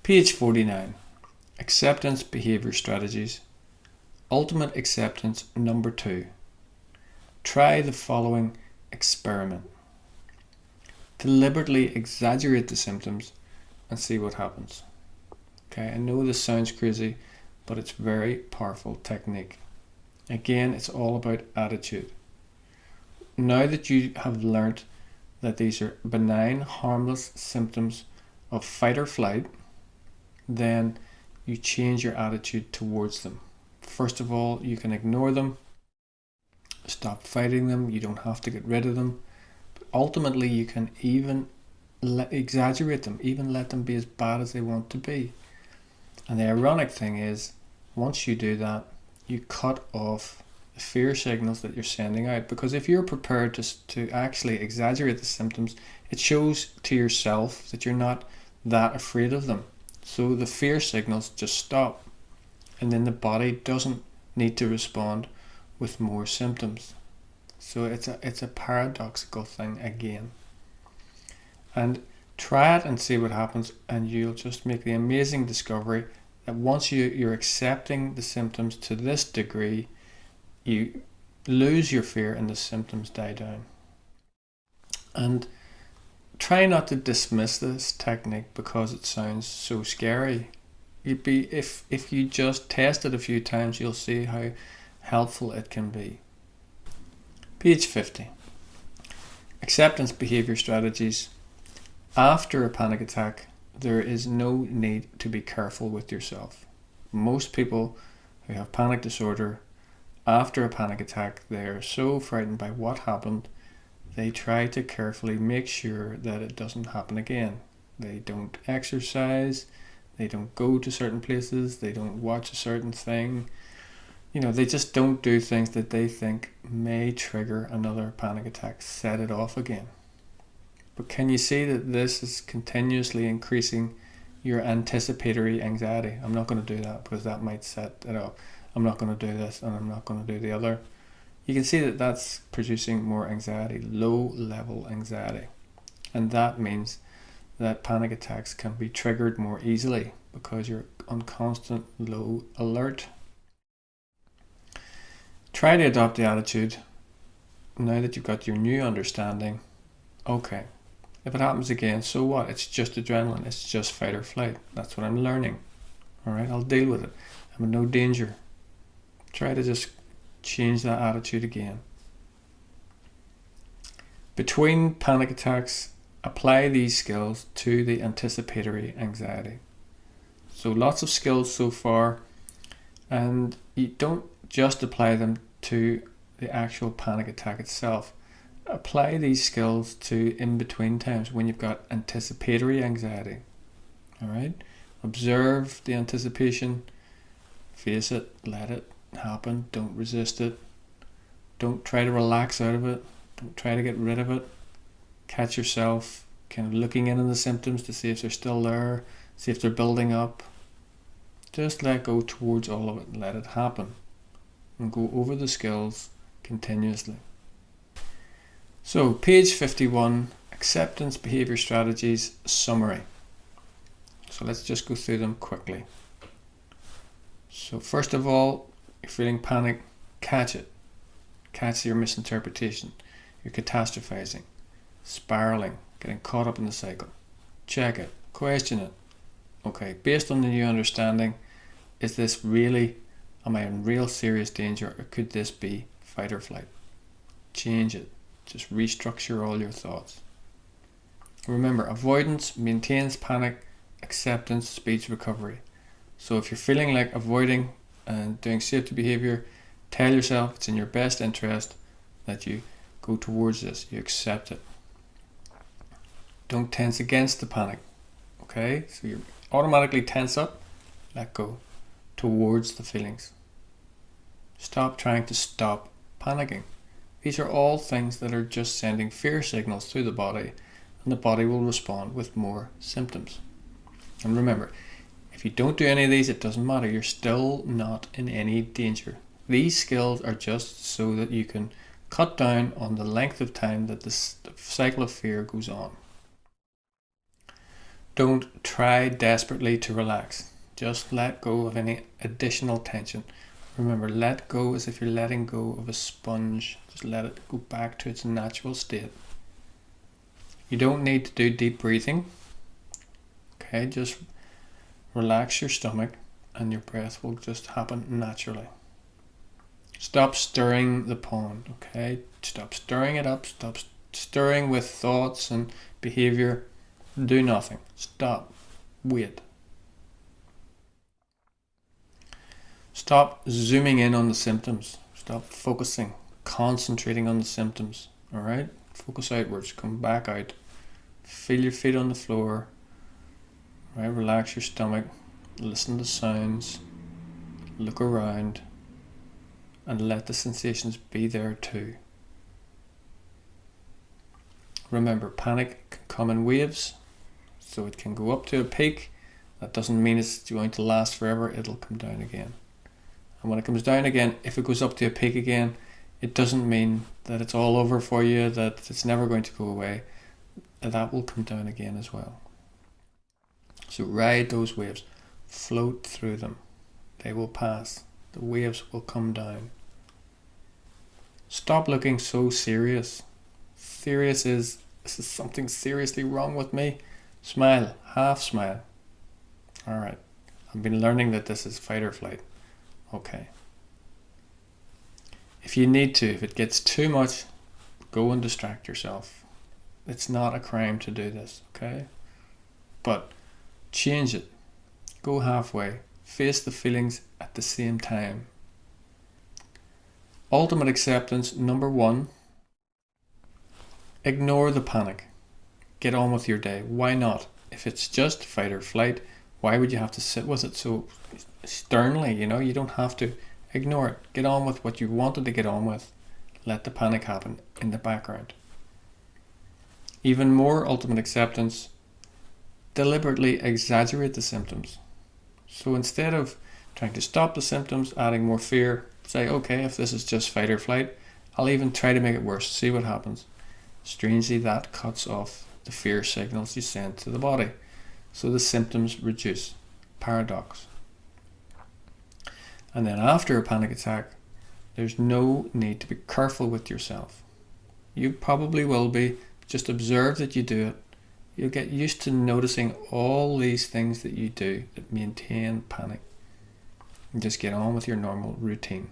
Page 49. Acceptance behavior strategies. Ultimate acceptance number 2. Try the following experiment. Deliberately exaggerate the symptoms and see what happens. Okay, I know this sounds crazy, but it's a very powerful technique. Again, it's all about attitude. Now that you have learnt that these are benign, harmless symptoms of fight or flight, then you change your attitude towards them. First of all, you can ignore them, stop fighting them, you don't have to get rid of them. But ultimately, you can even exaggerate them, even let them be as bad as they want to be. And the ironic thing is, once you do that, you cut off the fear signals that you're sending out. Because if you're prepared to actually exaggerate the symptoms, it shows to yourself that you're not that afraid of them. So the fear signals just stop. And then the body doesn't need to respond with more symptoms. So it's a paradoxical thing again. And try it and see what happens, and you'll just make the amazing discovery that once you're accepting the symptoms to this degree, you lose your fear and the symptoms die down. And try not to dismiss this technique because it sounds so scary. If you just test it a few times, you'll see how helpful it can be. Page 50. Acceptance behavior strategies. After a panic attack, there is no need to be careful with yourself. Most people who have panic disorder, after a panic attack, they are so frightened by what happened, they try to carefully make sure that it doesn't happen again. They don't exercise, they don't go to certain places, they don't watch a certain thing. They just don't do things that they think may trigger another panic attack, set it off again. But can you see that this is continuously increasing your anticipatory anxiety? I'm not going to do that because that might set it up. I'm not going to do this and I'm not going to do the other. You can see that that's producing more anxiety, low level anxiety. And that means that panic attacks can be triggered more easily because you're on constant low alert. Try to adopt the attitude, now that you've got your new understanding, okay, if it happens again, so what? It's just adrenaline, it's just fight or flight. That's what I'm learning. Alright, I'll deal with it. I'm in no danger. Try to just change that attitude again. Between panic attacks, apply these skills to the anticipatory anxiety. So lots of skills so far, and you don't just apply them to the actual panic attack itself. Apply these skills to in between times when you've got anticipatory anxiety. Alright? Observe the anticipation, face it, let it happen, don't resist it. Don't try to relax out of it, don't try to get rid of it. Catch yourself kind of looking in on the symptoms to see if they're still there, see if they're building up. Just let go towards all of it and let it happen. And go over the skills continuously. So, page 51, acceptance behavior strategies summary. So let's just go through them quickly. So first of all, you're feeling panic, catch it. Catch your misinterpretation. You're catastrophizing, spiraling, getting caught up in the cycle. Check it, question it. Okay, based on the new understanding, is this really, am I in real serious danger, or could this be fight or flight? Change it. Just restructure all your thoughts. Remember, avoidance maintains panic, acceptance speeds recovery. So if you're feeling like avoiding and doing safety behavior, tell yourself it's in your best interest that you go towards this, you accept it. Don't tense against the panic. Okay, so you automatically tense up, let go towards the feelings. Stop trying to stop panicking. These are all things that are just sending fear signals through the body, and the body will respond with more symptoms. And remember, if you don't do any of these, it doesn't matter. You're still not in any danger. These skills are just so that you can cut down on the length of time that the cycle of fear goes on. Don't try desperately to relax. Just let go of any additional tension. Remember, let go as if you're letting go of a sponge. Just let it go back to its natural state. You don't need to do deep breathing. Okay, just relax your stomach and your breath will just happen naturally. Stop stirring the pond, okay? Stop stirring it up. Stop stirring with thoughts and behavior. Do nothing. Stop. Wait. Stop zooming in on the symptoms. Stop focusing, concentrating on the symptoms. Alright? Focus outwards. Come back out. Feel your feet on the floor. Right? Relax your stomach. Listen to sounds. Look around. And let the sensations be there too. Remember, panic can come in waves. So it can go up to a peak. That doesn't mean it's going to last forever. It'll come down again. And when it comes down again, if it goes up to a peak again, it doesn't mean that it's all over for you, that it's never going to go away. That will come down again as well. So ride those waves. Float through them. They will pass. The waves will come down. Stop looking so serious. Serious is something seriously wrong with me. Smile. Half smile. Alright. I've been learning that this is fight or flight. Okay. If you need to, if it gets too much, go and distract yourself. It's not a crime to do this, okay? But change it. Go halfway. Face the feelings at the same time. Ultimate acceptance, number 1. Ignore the panic. Get on with your day. Why not? If it's just fight or flight, why would you have to sit with it so sternly? You don't have to ignore it. Get on with what you wanted to get on with. Let the panic happen in the background. Even more ultimate acceptance, deliberately exaggerate the symptoms. So instead of trying to stop the symptoms, adding more fear, say, okay, if this is just fight or flight, I'll even try to make it worse, see what happens. Strangely, that cuts off the fear signals you send to the body. So the symptoms reduce. Paradox. And then after a panic attack, there's no need to be careful with yourself. You probably will be. Just observe that you do it. You'll get used to noticing all these things that you do that maintain panic. And just get on with your normal routine.